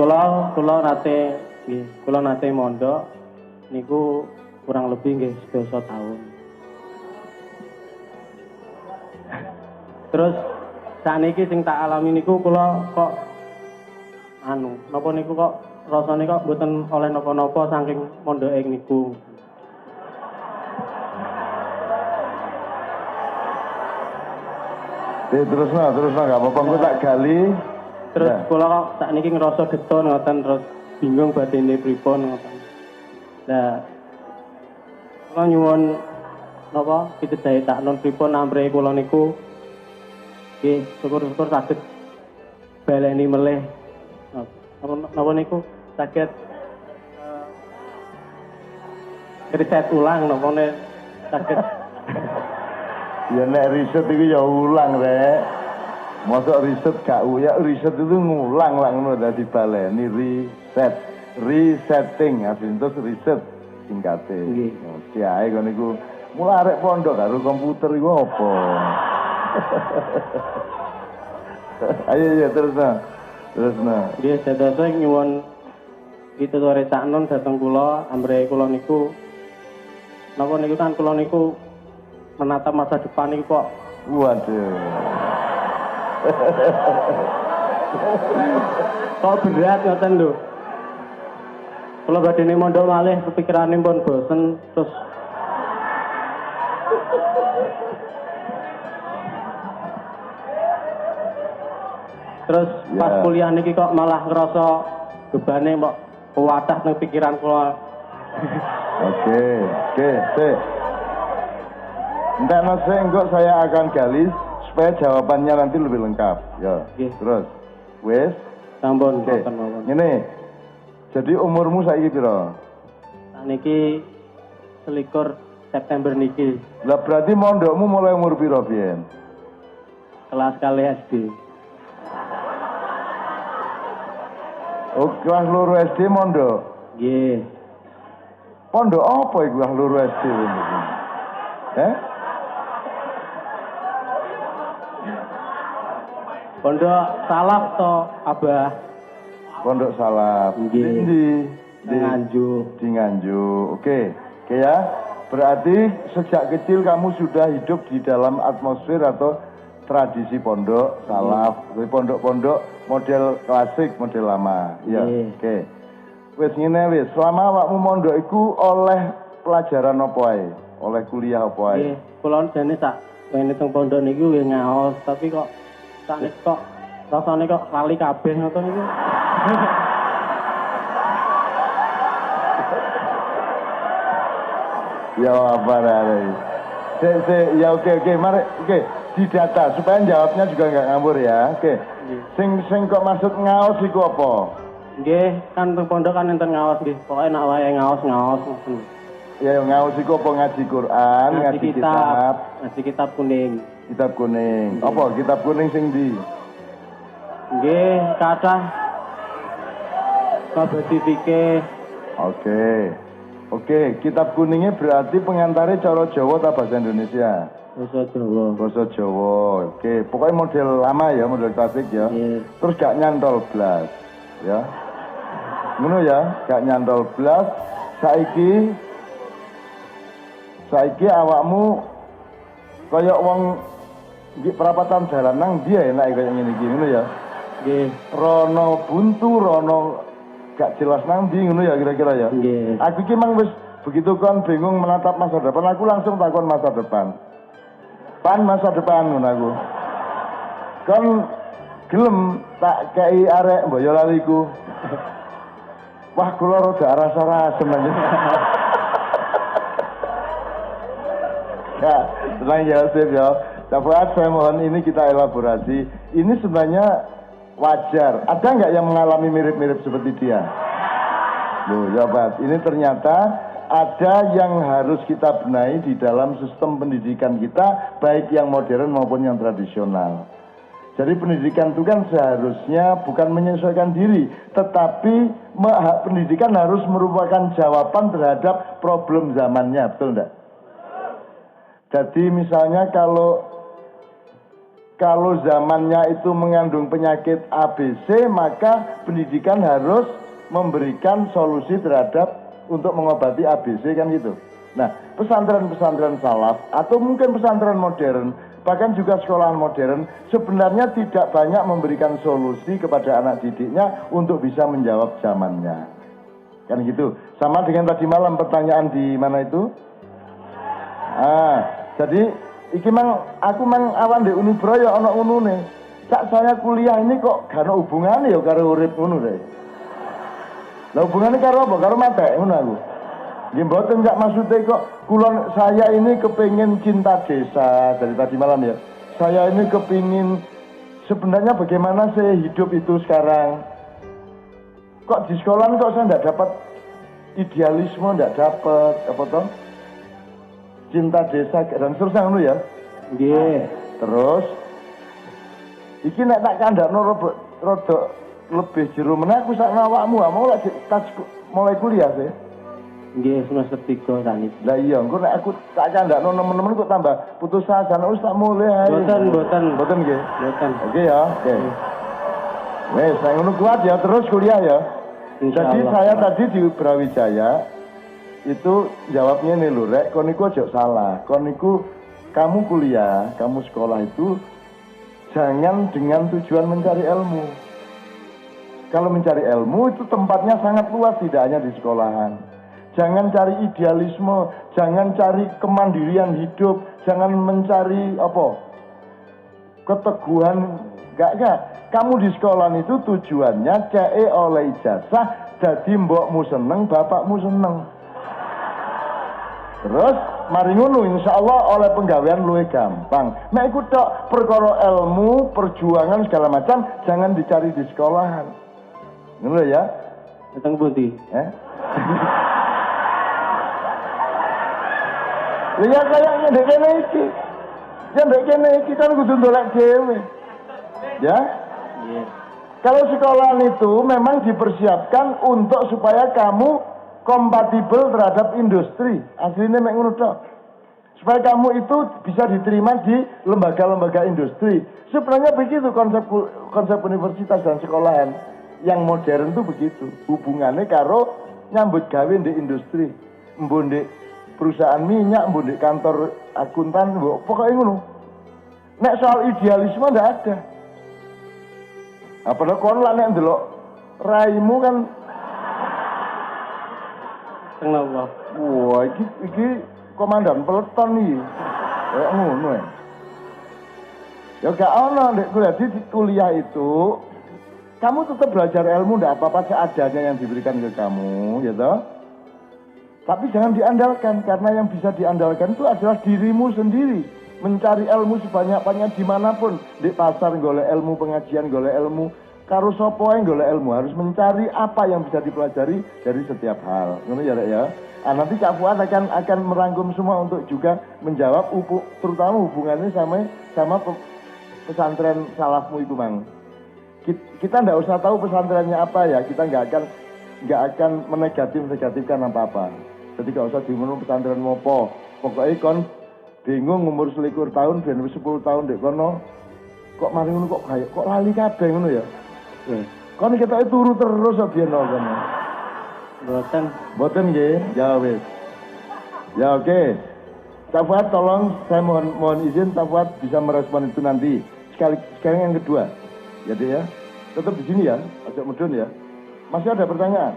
Kula nate mondok niku kurang lebih nggih 12 tahun. Terus sakniki sing tak alami niku kula kok napa niku kok rasane kok mboten oleh napa-napa saking mondoke niku. Terus gak apa-apa, gue tak gali. Terus kula kok sakniki ngerasa getun ngoten terus bingung batine pripun ngoten. Lah kula nyuwun napa pitedahe tak non pripun amre kula niku nggih syukur-syukur saged baleni melih. Napa niku saged riset ulang napa saged. Ya nek riset itu ya ulang rek. Mosok riset gak ya riset itu ngulang lah ngono dadi baleni riset. Resetting asline terus riset singkate. Nggih. Kiai kon niku mulai arek pondok karo komputer iku apa? Ayo terus nah. Nggih sedasa nyuwun pituturi saknon dhateng kula ambre kula niku napa niku kan kula niku menatap masa depan niku kok waduh. Kok berat ngoten lho. Kula badene mondok malih kepikirane pun bosen terus pas kuliah niki kok malah ngerasa bebane kok kuwatah nang pikiran kula. Oke, sik. Entah nasi enggak saya akan gali supaya jawabannya nanti lebih lengkap. Ya, terus. Wes? Sampun, oke. Ini, jadi umurmu saiki piro? Niki 21 September niki. Lah berarti mondokmu mulai umur piro biyen? Kelas kali SD. Oh, kelas loro SD mondok? Nggih. Pondok apa iku kelas loro SD ini? Pondok Salaf to, Abah. Pondok Salaf. Nggih. Di Nganjuk. Oke ya. Berarti sejak kecil kamu sudah hidup di dalam atmosfer atau tradisi pondok Salaf, pondok-pondok model klasik, model lama. Ya, oke. Wis ngene wis, selama awakmu mondok iku oleh pelajaran apa ae? Oleh kuliah apa ae? Nggih, kula jane sak wene teng pondok niku nggih ngaos, tapi kok sakniki kok rasane kok lali kabeh ngoten niku. Ya apa rare. Ya oke, mari didata supaya jawabnya juga nggak ngambur ya. Oke. Sing kok maksud ngaos iku apa? Nggih, kan teng pondok kan enten ngaos nggih. Pokoke nek wae ngaos ngoten. Ya ngaos iku apa ngaji Quran, ngaji kitab. Ngaji kitab kuning. Kitab kuning. Apa kitab kuning sing ndi? Nggih, kathah kabeh fikih. Oke, kitab kuningnya berarti pengantarnya cara Jawa atau bahasa Indonesia? Bahasa Jawa. Oke, pokoknya model lama ya, model klasik ya. Terus gak nyantol blas, ya. Ngono ya, gak nyantol blas. Saiki awakmu kaya wong di perapatan jalan nang dia enak kaya ngene iki, ngono ya. Nggih. Rono buntu, rono gak jelas nang ndi ngono ya kira-kira ya. Nggih. Aku iki mang wis begitu kan bingung menatap masa depan, aku langsung takon masa depan. Masa depan ngono aku. Kan gelem tak kei arek Boyolaliku. Wah, kula rada rasa-rasa aja. Ya, tenang ya, Sip ya. Dapat saya mohon ini kita elaborasi. Ini sebenarnya wajar. Ada nggak yang mengalami mirip-mirip seperti dia? Loh, ya Pak. Ini ternyata ada yang harus kita benahi di dalam sistem pendidikan kita, baik yang modern maupun yang tradisional. Jadi pendidikan itu kan seharusnya bukan menyesuaikan diri, tetapi pendidikan harus merupakan jawaban terhadap problem zamannya, betul enggak? Jadi misalnya kalau kalau zamannya itu mengandung penyakit ABC, maka pendidikan harus memberikan solusi terhadap untuk mengobati ABC kan gitu. Nah, pesantren-pesantren salaf atau mungkin pesantren modern, bahkan juga sekolahan modern, sebenarnya tidak banyak memberikan solusi kepada anak didiknya untuk bisa menjawab zamannya. Kan gitu. Sama dengan tadi malam pertanyaan di mana itu? Jadi iki aku awan di Unibro ya ana unune. Sak saya kuliah ini kok gak ono hubungane ya karo urip ngono deh. Lah hubungane karo apa? Karo mate ngono aku. Nggih mboten Cak maksude kok kula saya ini kepengin cinta desa dari tadi malam ya. Saya ini kepingin sebenarnya bagaimana saya hidup itu sekarang. Kok di sekolah kok saya enggak dapat idealisme, enggak dapat apa toh? Cinta desa dan seterusnya ngono ya. Nggih. Terus iki nek tak kandakno rada lebih jero meneh aku sak awakmu mau lek tas mulai kuliah sih. Nggih semester 3 saniki. Lah iya engko nek aku tak kandakno nemen-nemen kok tambah putus asa wis tak mulai ae. Mboten nggih. Mboten. Oke ya. Oke. Wes saya ngono kuat ya terus kuliah ya. Jadi saya tadi di Brawijaya itu jawabnya nih lho rek, kon niku aja salah, kon niku kamu kuliah, kamu sekolah itu jangan dengan tujuan mencari ilmu. Kalau mencari ilmu itu tempatnya sangat luas, tidak hanya di sekolahan. Jangan cari idealisme, jangan cari kemandirian hidup, jangan mencari apa keteguhan, enggak. Kamu di sekolah itu tujuannya cek oleh ijazah, jadi mbokmu seneng, bapakmu seneng. Terus mari ngono insyaallah oleh penggawean luwih gampang. Nek iku tok perkara ilmu, perjuangan segala macam jangan dicari di sekolahan. Ngono ya? Datang pundi? Ya kayaknya ndek kene iki. Ya ndek kene iki kan kudu ndolek dhewe. Ya? Iya. Kalau sekolahan itu memang dipersiapkan untuk supaya kamu kompatibel terhadap industri. Aslinya mek ngono tok. Supaya kamu itu bisa diterima di lembaga-lembaga industri. Sebenarnya begitu konsep universitas dan sekolahan yang modern itu begitu. Hubungannya karo nyambut gawe di industri. Mbok ndek perusahaan minyak, mbok ndek kantor akuntan, mbok pokoknya ngono. Nek soal idealisme ndak ada. Apa kon lah nek ndelok raimu kan Kenapa? wah, iki komandan peleton nih. Kayak ngono ya. Ya gak ono ndek kuliah itu kamu tetap belajar ilmu ndak apa-apa seadanya yang diberikan ke kamu, ya toh? Tapi jangan diandalkan karena yang bisa diandalkan itu adalah dirimu sendiri. Mencari ilmu sebanyak-banyaknya dimanapun, di pasar golek ilmu, pengajian golek ilmu, karo sapa yang golek ilmu, harus mencari apa yang bisa dipelajari dari setiap hal. Ngono ya, Rek ya. Nanti Cak Fuad akan merangkum semua untuk juga menjawab terutama hubungannya sama pesantren salafmu itu, Mang. Kita nggak usah tahu pesantrennya apa ya, kita nggak akan menegatifkan apa-apa. Jadi nggak usah dimenung pesantren mopo. Pokoknya kon bingung umur 21 tahun, ben 10 tahun dek kono, kok mari ngono kok lali kabeh ngono ya. Kon kita turu terus biyen kono. Boten nggih, ya wis. Ya oke. Cak Fuad tolong saya mohon izin Cak Fuad bisa merespon itu nanti. Sekarang yang kedua. Jadi ya, tetap di sini ya, ajak mudun ya. Masih ada pertanyaan?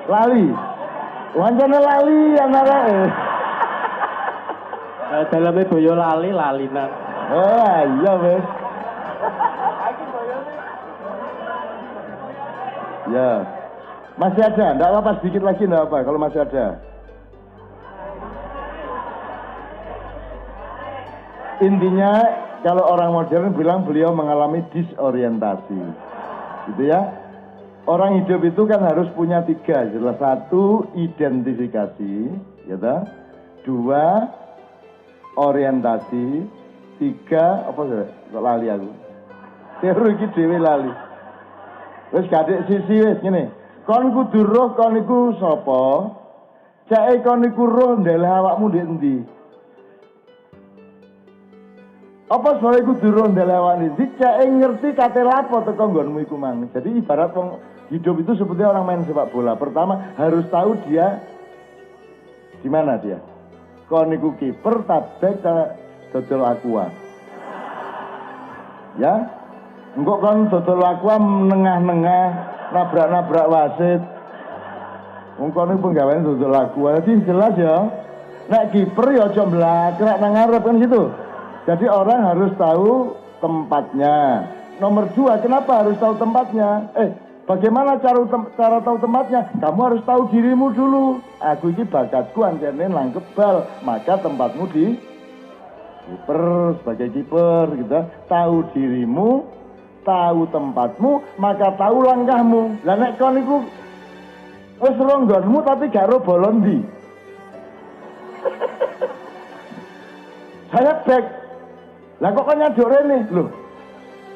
Lali. Wancana lali anake. Daleme boyo lali nang. Iya wes. Ya. Masih ada, enggak apa-apa sedikit lagi enggak apa kalau masih ada. Intinya kalau orang modern bilang beliau mengalami disorientasi. Gitu ya. Orang hidup itu kan harus punya 3. Jelas 1 identifikasi, ya toh? 2 orientasi, 3 apa sih? Kok lali aku. Teori iki dhewe lali. Wis gadek sisi wis ngene. Kon kudu roh kon iku sapa? Cake kon iku roh ndeleh awakmu ndek endi? Apa sebab iku durung ndelewani? Dicek ngerti kate lapo teko nggonmu iku mang. Jadi ibarat wong hidup itu seperti orang main sepak bola. Pertama harus tahu dia di mana dia. Kon niku kiper, tabek, dodol aqua. Ya? Engko kon dodol aqua nengah-nengah, nabrak-nabrak wasit. Wong kon niku penggaweane dodol aqua. Jadi jelas ya. Nek kiper ya aja mlakrak nang ngarep kan gitu. Jadi orang harus tahu tempatnya. Nomor 2, kenapa harus tahu tempatnya? Bagaimana cara tahu tempatnya? Kamu harus tahu dirimu dulu. Aku ini bakatku anjene nangkep bal, maka tempatmu di kiper, sebagai kiper gitu. Tahu dirimu, tahu tempatmu, maka tahu langkahmu. Lah nek kon iku wis ronggonmu tapi gak ro bolon ndi. Saya back. Lah kok nyaduk rene? Lho.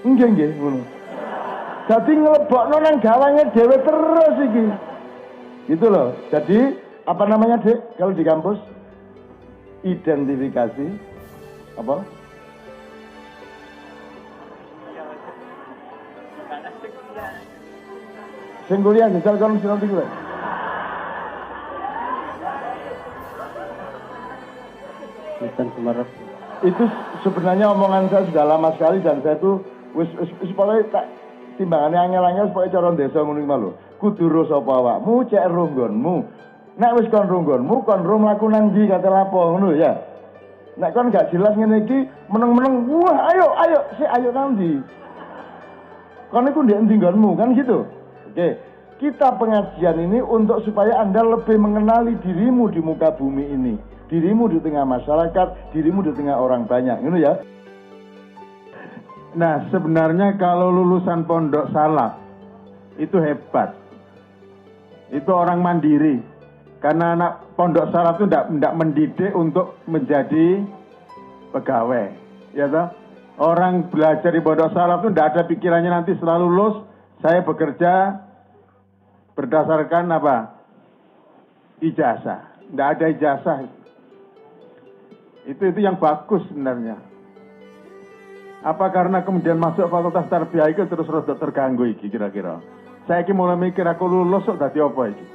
Nggih ngono. Jadi ngelebokno nang gawange dhewe terus iki. Gitu loh. Jadi apa namanya, Dek? Kalau di kampus identifikasi apa? Sing kuliah jajal kon sinau iki lho. Itu sebenarnya omongan saya sudah lama sekali dan saya tuh wis pokoknya tak timbangannya angel-angel pokoknya cara desa ngono iki lho. Kudu ro sapa awakmu, cek runggonmu. Nek wis kon runggonmu, kon ro mlaku nang ndi kate lapo ngono ya. Nek kon gak jelas ngene iki meneng-meneng, wah ayo nang ndi. Kon iku ndek endi nggonmu kan gitu. Oke. Kita pengajian ini untuk supaya Anda lebih mengenali dirimu di muka bumi ini. Dirimu di tengah masyarakat, dirimu di tengah orang banyak, gitu ya. Nah, sebenarnya kalau lulusan pondok salaf itu hebat. Itu orang mandiri. Karena anak pondok salaf itu tidak mendidik untuk menjadi pegawai, ya toh? Orang belajar di pondok salaf itu tidak ada pikirannya nanti setelah lulus saya bekerja berdasarkan apa? Ijazah. Tidak ada ijazah. Itu yang bagus sebenarnya. Apa karena kemudian masuk fakultas tarbiyah itu terus terganggu iki kira-kira. Saya iki mulai mikir aku lulus kok dadi apa iki?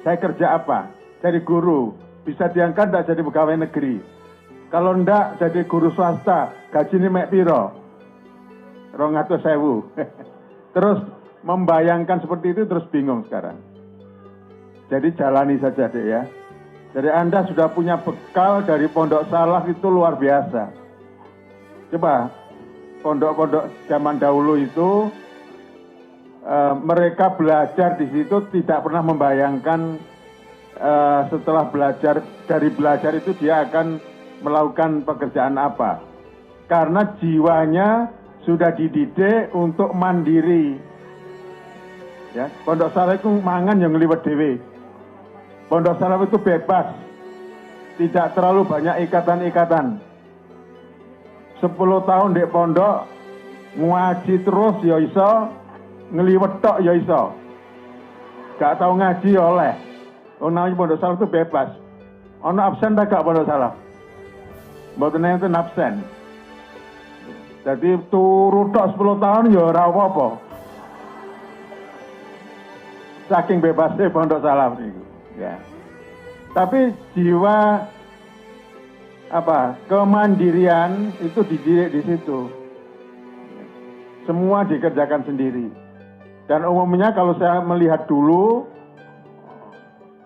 Saya kerja apa? Jadi guru. Bisa diangkat tidak jadi pegawai negeri. Kalau ndak jadi guru swasta, gajinya mek piro? 200.000. Terus membayangkan seperti itu terus bingung sekarang. Jadi jalani saja deh ya. Jadi Anda sudah punya bekal dari pondok salaf itu luar biasa. Coba, pondok-pondok zaman dahulu itu, mereka belajar di situ tidak pernah membayangkan setelah dari belajar itu dia akan melakukan pekerjaan apa. Karena jiwanya sudah dididik untuk mandiri. Ya, pondok salaf itu mangan yang ngliwet dhewe. Pondok salaf itu bebas, tidak terlalu banyak ikatan-ikatan. 10 tahun di pondok, ngaji terus ya iso, ngeliwet tok ya iso. Gak tahu ngaji oleh. Namanya pondok salaf itu bebas. Ono absen tak gak pondok salaf? Mboten enten absen. Jadi turu tok 10 tahun ya ora apa-apa. Saking bebasnya pondok salaf niku. Ya. Tapi jiwa kemandirian itu dididik di situ. Semua dikerjakan sendiri. Dan umumnya kalau saya melihat dulu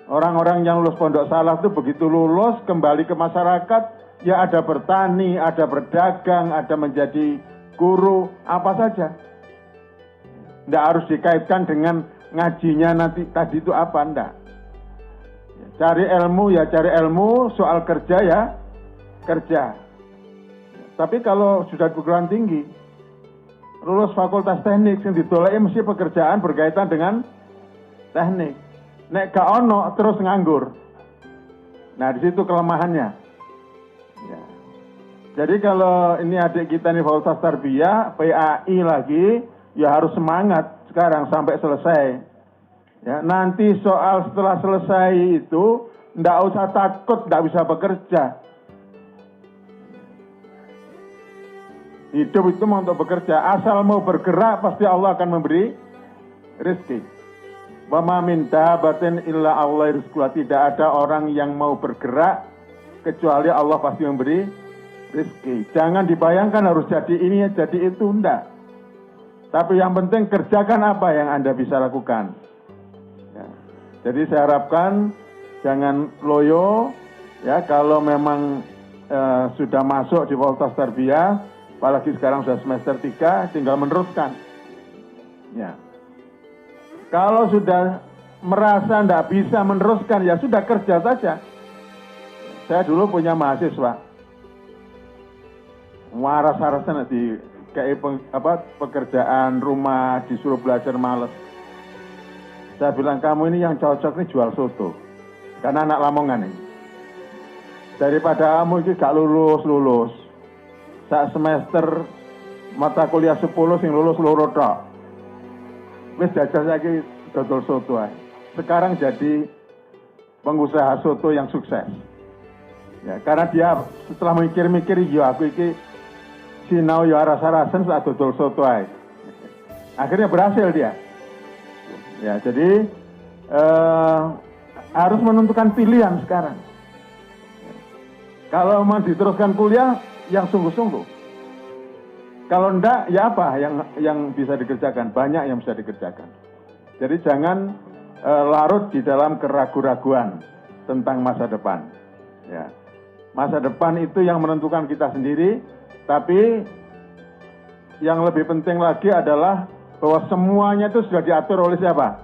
orang-orang yang lulus pondok salaf itu begitu lulus kembali ke masyarakat, ya ada bertani, ada berdagang, ada menjadi guru, apa saja. Tidak harus dikaitkan dengan ngajinya nanti tadi itu apa, enggak. Cari ilmu ya cari ilmu, soal kerja ya kerja. Tapi kalau sudah perguruan tinggi, lulus fakultas teknik, yang ditolak mesti pekerjaan berkaitan dengan teknik. Nek gak ono terus nganggur. Nah di situ kelemahannya. Ya. Jadi kalau ini adik kita nih fakultas tarbiyah, PAI lagi, ya harus semangat sekarang sampai selesai. Ya, nanti soal setelah selesai itu, ndak usah takut ndak bisa bekerja. Hidup itu mau untuk bekerja. Asal mau bergerak pasti Allah akan memberi rezeki. Wa ma min dabbatin illa Allah rizquha. Tidak ada orang yang mau bergerak kecuali Allah pasti memberi rezeki. Jangan dibayangkan harus jadi ini, jadi itu, enggak. Tapi yang penting kerjakan apa yang Anda bisa lakukan. Ya. Jadi saya harapkan jangan loyo, ya, kalau memang sudah masuk di Fakultas Tarbiyah, apalagi sekarang sudah semester 3, tinggal meneruskan. Ya. Kalau sudah merasa tidak bisa meneruskan, ya sudah kerja saja. Saya dulu punya mahasiswa, waras-warasan di kayak pekerjaan rumah, disuruh belajar males. Saya bilang, kamu ini yang cocok nih jual soto, karena anak Lamongan ini. Daripada kamu ini gak lulus, saat semester mata kuliah 10 sing lulus loro tok. Wis jajal saiki dodol soto ae. Sekarang jadi pengusaha soto yang sukses. Ya, karena dia setelah mikir-mikir, ya aku iki sinau ya rasa-rasan saat dodol soto ae. Akhirnya berhasil dia. Ya, jadi harus menentukan pilihan sekarang. Kalau mau diteruskan kuliah, yang sungguh-sungguh. Kalau enggak, ya apa yang bisa dikerjakan? Banyak yang bisa dikerjakan. Jadi jangan larut di dalam keraguan-raguan tentang masa depan. Ya. Masa depan itu yang menentukan kita sendiri, tapi yang lebih penting lagi adalah bahwa semuanya itu sudah diatur oleh siapa?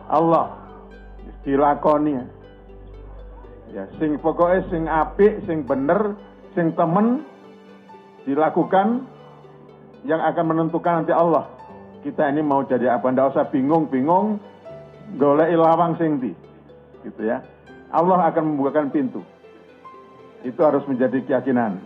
Allah. Dilakoni. Ya, sing pokoknya sing apik, sing bener, sing temen dilakukan, yang akan menentukan nanti Allah. Kita ini mau jadi apa? Nggak usah bingung-bingung golek lawang sing ndi. Gitu ya. Allah akan membukakan pintu. Itu harus menjadi keyakinan.